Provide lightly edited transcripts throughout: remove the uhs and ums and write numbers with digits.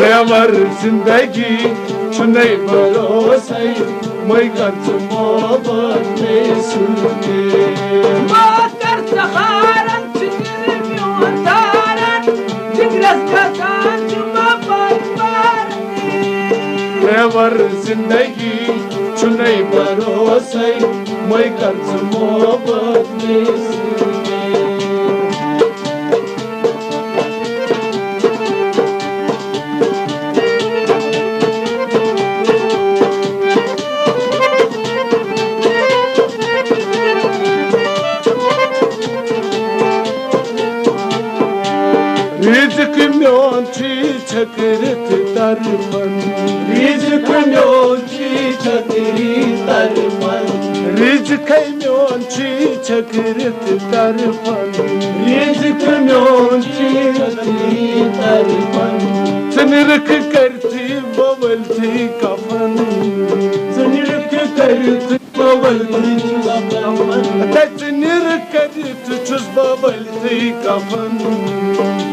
रेवर जिंदगी चुने भरोसे मैं कर मोहब्बत में सुने कर सहारन चिरमियों तारन जिग्रस का कांच मपर रेवर जिंदगी चुने भरोसे मैं कर मोहब्बत में सुने रिज़्क़ म्योन छी छकरत तरफन रिज़्क़ म्योन छी छकरी तरफन रिज़्क़ म्योन छी छकरत तरफन रिज़्क़ म्योन छी छकरी तरफन सनरख करती बवलती कफन सनरख करती बवलती कफन सनरख करती छुस बवलती कफन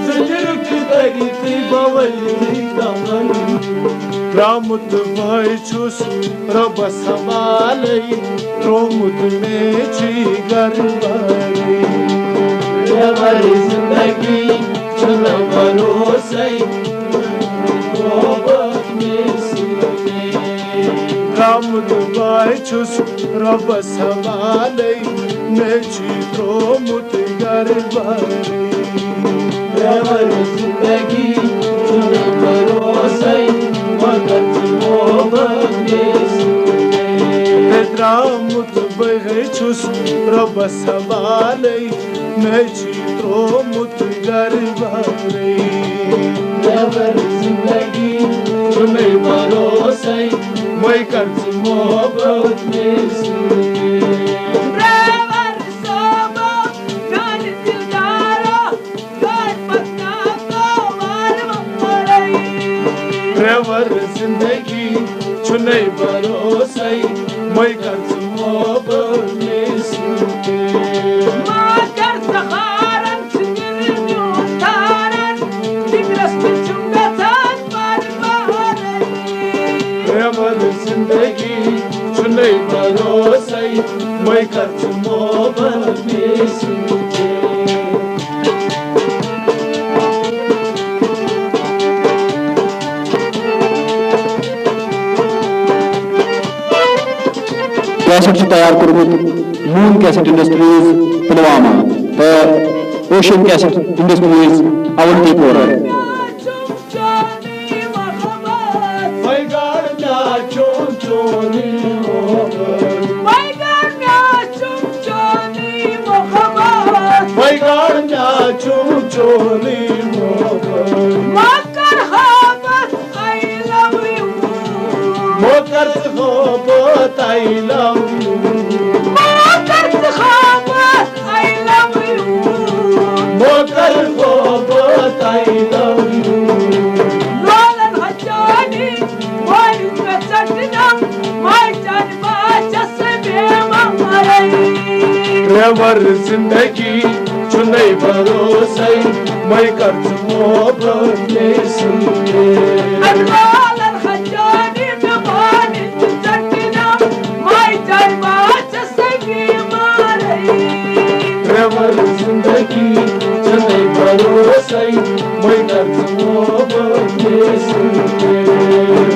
सनरख करती बवलती कफन रामुत भाई छुस रबस हवाले रोमुत में छी गरबाई हमारी जिंदगी चलो भरोसे मोहब्बत में सुने रामुत भाई छुस रबस हवाले में छी रोमुत गरबाई हमारी जिंदगी चलो भरोसे मोहब्बत में सुने रामुत भाई छुस रबस हवाले मैं चित्रो मुत गरबाई रेवर जिंदगी तुम्हें भरोसे मैं कर मोहब्बत में सुने रेवर सोबो जान दिलदारो कर पत्ता को मार मरई रेवर जिंदगी चुने भरोसे मैं कर मोहब्बत में सुने जिंदगी चुने भरोसे मैं कर मोहब्बत में सुने कैसेट तैयार करूँ मून कैसेट इंडस्ट्रीज पुलवामा तो ओशन कैसेट इंडस्ट्रीज अवंतीपुर चोली मोकर होबत I love you मोकर होबत I love you मोकर होबत I love you मोकर होबत I love you रोलन हजानी मोर कचटनम मोर जान बाचस बेमा मरई रेवर जिंदगी चुने भरोसे मैं कर मोहब्बत में सुने रोलन हजानी बेमान कचटनम मोर जान बाचस बेमा मरई रेवर जिंदगी चुने भरोसे मैं कर मोहब्बत में सुने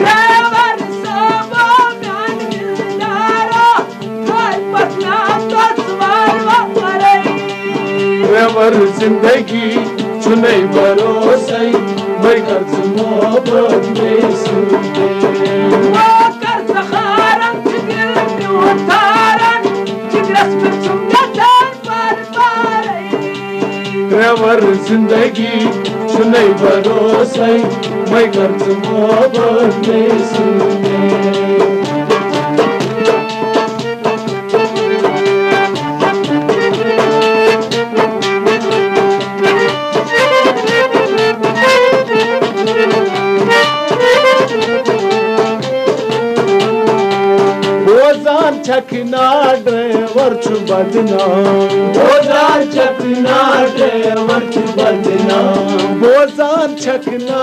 रेवर सोबो जान दिलदारो कर पत्ता को मार मरई रेवर जिंदगी चुने भरोसे मैं कर मोहब्बत में सुने मोकर सहारन चिरमियों तारन जिग्रस में चुंगतन परपारई रेवर जिंदगी चुने भरोसे मैं कर मोहब्बत में सुने चखना ड्राइवर छु बदनाम बोझान चखना ड्राइवर छु बदनाम बोझान चखना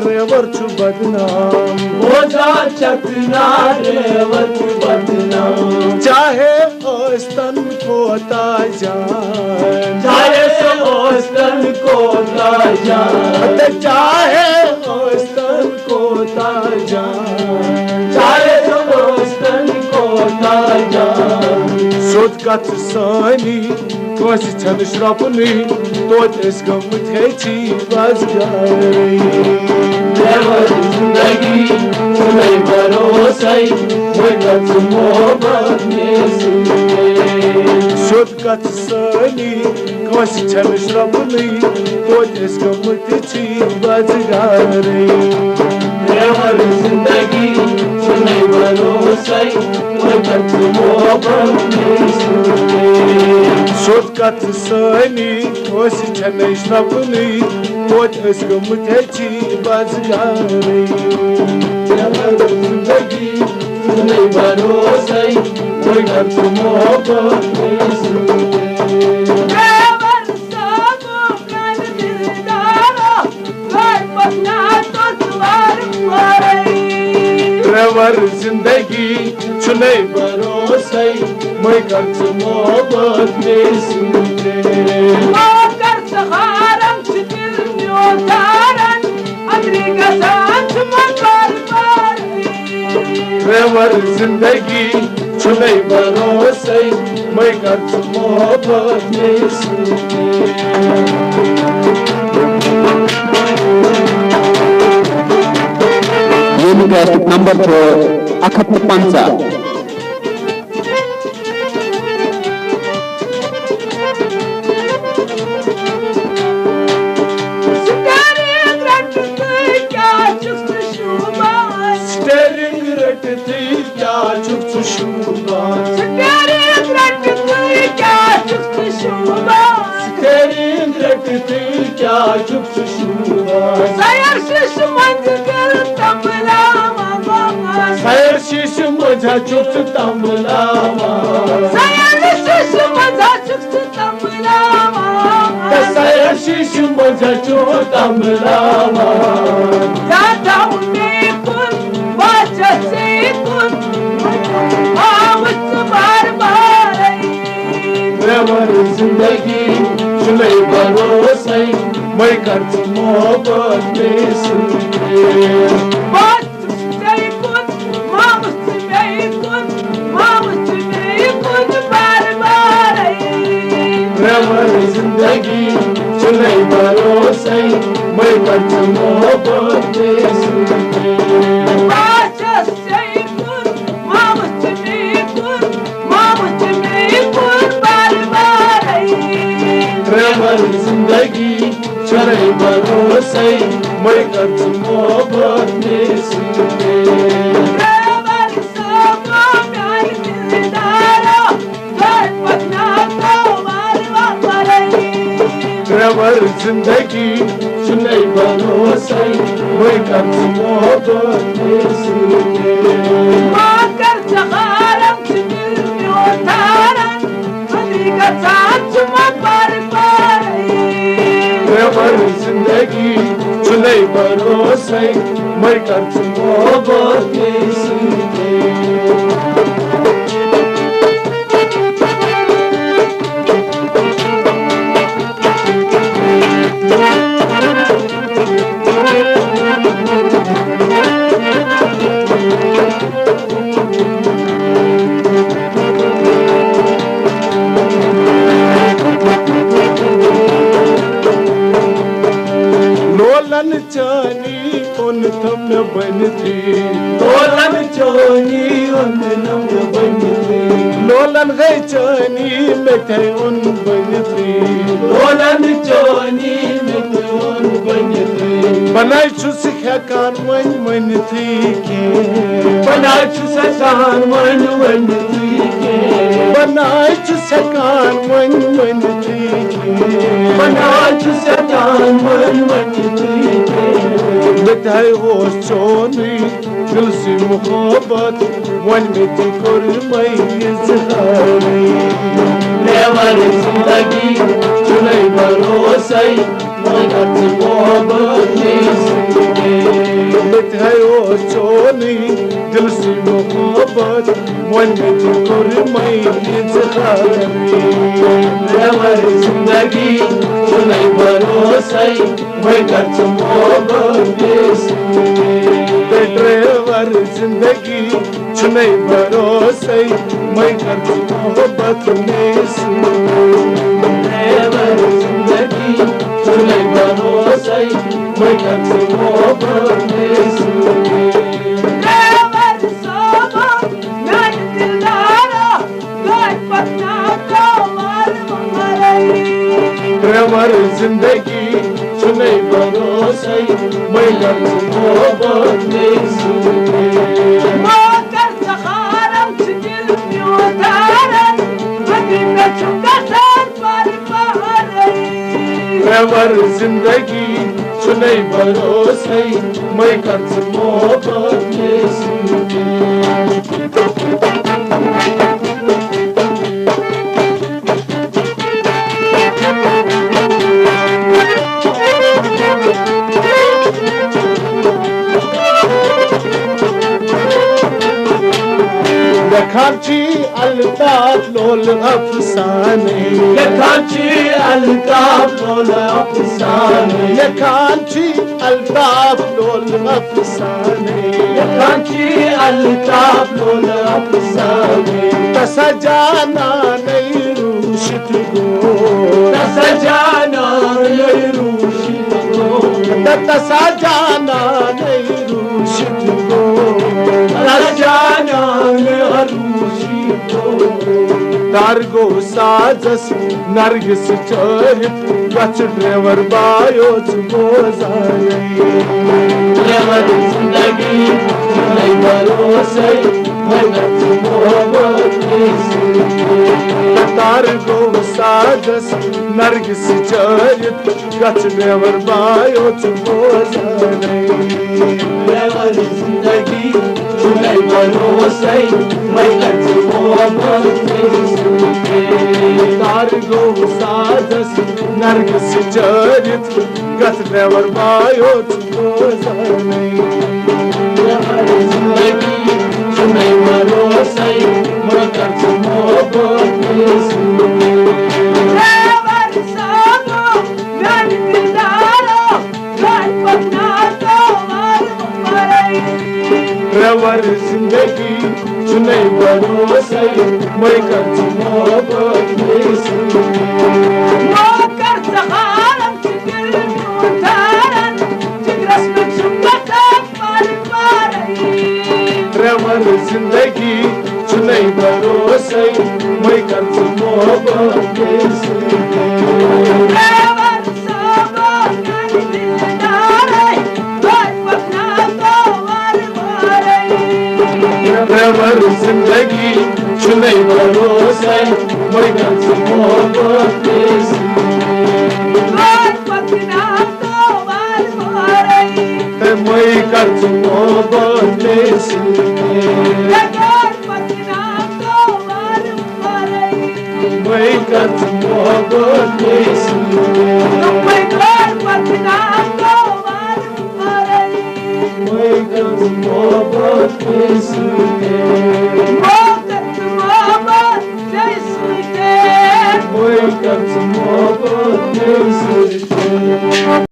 ड्राइवर छु बदनाम बोझान चखना ड्राइवर छु बदनाम चाहे औस्तन को ताजान चाहे औस्तन को ताजान चाहे औस्तन को ताजान चाहे औस्तन को ताजान सोच कथ सानी कोसी छन श्रपनी तोत इस गमत है छी बाजगारी ड्राइवर जिंदगी सुनै भरोसै वक्त मोहब्बत में सुने सोच कथ सानी कोसी छन श्रपनी तोत इस गमत छी बाजगारी ड्राइवर जिंदगी सुनै भरोसै वक्त मोहब्बत में सुने सोच कथ सानी कोसी छन श्रपनी तोत इस गमत है छी बाजगारी ड्राइवर जिंदगी सुनै भरोसै वक्त मोहब्बत में सुने ड्राइवर साबो कान दिलदारो घर पटना तो द्वार मारे ड्राइवर जिंदगी छुनै भरोसै मैं कर्ज मोहब्बत में सुने मोकर सहारम दिल में धारन अमेरिका साथ मकर मारे ड्राइवर जिंदगी छुनै भरोसै मैं कर्ज मोहब्बत में सुने Unicast number 4 स्टेरिंग रटती क्या चुप शुबान स्टेरिंग रटती क्या चुप शुबान सयर शिश मंजिल तमला सैर शीश मझा चुप तमला सयर शिश मजा चुप तमला सैर शीश मझा चुप तमला जाता उन्हें कुन बाजा से कुन आवत बार बार ड्राइवर जिंदगी छुनै भरोसै मैं कर्ज मोहब्बत में सुने ड्राइवर जिंदगी छुनै भरोसै मैं कर्ज मोहब्बत में सुने ड्राइवर जिंदगी छुनै भरोसै मैं कर्ज मोहब्बत में सुने ड्राइवर जिंदगी छुनै भरोसै मैं कर्ज मोहब्बत में सुने ड्राइवर जिंदगी छुनै भरोसै मैं कर्ज मोहब्बत में सुने लोलन चानी उन थम बनती लोलन चोनी उन नम बनती लोलन गई चानी मिठे उन बनती लोलन चोनी मिठोन बनती बनाई छुस हेकान वन मनती के बनाई छुस हेकान वन मनती के बनाई छुस سكان من بنات سكان من بتهي غوصوني دلسي مخابط وان متي كرمي يزهري ليوان زندگی چنئی بروسي مغت محبت نسي بتهي غوصوني دلسي مخابط وان متي كرمي يزهري ليوان زندگی چنئی بروسي مغت محبت نسي ड्राइवर जिंदगी चुनई भरोसे मैं कर मोहब्बत में ड्राइवर जिंदगी चुनई भरोसे मैं कर मोहब्बत में ड्राइवर सोबो मैं दिलदारा गाय पटना को मार मरई ड्राइवर जिंदगी चुनई भरोसे मैं कर मोहब्बत में ड्राइवर जिंदगी चुनई भरोसे मैं कर मोहब्बत में يكانشي الطاف لول أفساني يكانشي الطاف لول أفساني يكانشي الطاف لول أفساني يكانشي الطاف لول أفساني تسجانا نيروش تقول تسجانا نيروش تقول تسجانا نيروش تقول تسجانا نيروش Dargo sazas nargis chahit gach driver bayo chmozai Driver zindagi chunai bharosai magat mohabbat nisi Dargo sazas nargis chahit gach driver bayo chmozai Driver zindagi chunai bharosai magat mohabbat nisi Dargo sazas nargis chahit gach driver bayo chmozai Zindagi chunai bharosai magat mohabbat nisi Driver sobo main dildaro gaay patna ko mar marai driver जिंदगी चुनई भरोसे मैं कर मोहब्बत में मोकर सहारम दिल उतारन जिग्रस में चुम्बता पर मारई ड्राइवर जिंदगी चुनई भरोसे मैं कर मोहब्बत में ड्राइवर सोबो नान दिलदारे गाय पटना को मार मारई ड्राइवर जिंदगी चुनई भरोसे मैं कर मोहब्बत में गाय पटना को मार मारई मैं कर मोहब्बत में गाय पटना को मार मारई मैं कर मोहब्बत में तुम गाय पटना